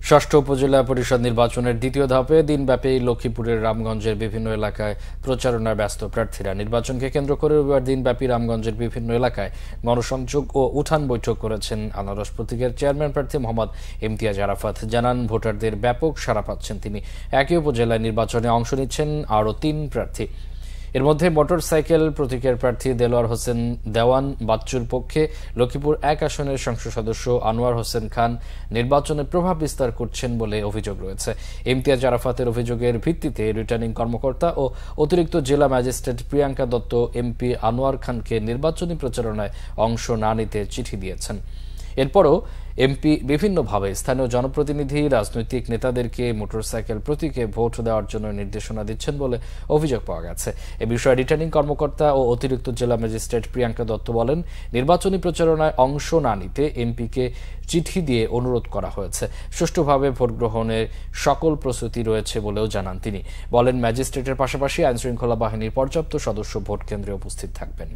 ষষ্ঠ উপজেলা পরিষদ নির্বাচনের দ্বিতীয় ধাপে দিনব্যাপী লক্ষ্মীপুরের রামগঞ্জের বিভিন্ন এলাকায় প্রচারণায় ব্যস্ত প্রার্থীরা। নির্বাচনকে কেন্দ্র করে রবিবার দিনব্যাপী রামগঞ্জের বিভিন্ন এলাকায় গণসংযোগ ও উঠান বৈঠক করেছেন আনারস প্রতীকের চেয়ারম্যান প্রার্থী মোহাম্মদ ইমতিয়াজ আরাফাত। জানান, ভোটারদের ব্যাপক সাড়া পাচ্ছেন তিনি। একই উপজেলায় নির্বাচনে অংশ নিচ্ছেন আরও ৩ প্রার্থী। এর মধ্যে মোটরসাইকেল প্রতীকের প্রার্থী দেলোয়ার হোসেন দেওয়ান বাচ্চুর পক্ষে লক্ষ্মীপুর ১ আসনের সংসদ সদস্য আনোয়ার হোসেন খান নির্বাচনে প্রভাব বিস্তার করছেন বলে অভিযোগ রয়েছে। ইমতিয়াজ আরাফাতের অভিযোগের ভিত্তিতে রিটার্নিং কর্মকর্তা ও অতিরিক্ত জেলা ম্যাজিস্ট্রেট প্রিয়াঙ্কা দত্ত এমপি আনোয়ার খানকে নির্বাচনী প্রচারণায় অংশ না নিতে চিঠি দিয়েছেন। এরপরও এমপি বিভিন্নভাবে স্থানীয় জনপ্রতিনিধি, রাজনৈতিক নেতাদেরকে মোটরসাইকেল প্রতীকে ভোট দেওয়ার জন্য নির্দেশনা দিচ্ছেন বলে অভিযোগ পাওয়া গেছে। এ বিষয়ে রিটার্নিং কর্মকর্তা ও অতিরিক্ত জেলা ম্যাজিস্ট্রেট প্রিয়াঙ্কা দত্ত বলেন, নির্বাচনী প্রচারণায় অংশ না নিতে এমপিকে চিঠি দিয়ে অনুরোধ করা হয়েছে। সুষ্ঠুভাবে ভোট গ্রহণের সকল প্রস্তুতি রয়েছে বলেও জানান তিনি। বলেন, ম্যাজিস্ট্রেটের পাশাপাশি আইনশৃঙ্খলা বাহিনীর পর্যাপ্ত সদস্য ভোট কেন্দ্রে উপস্থিত থাকবেন।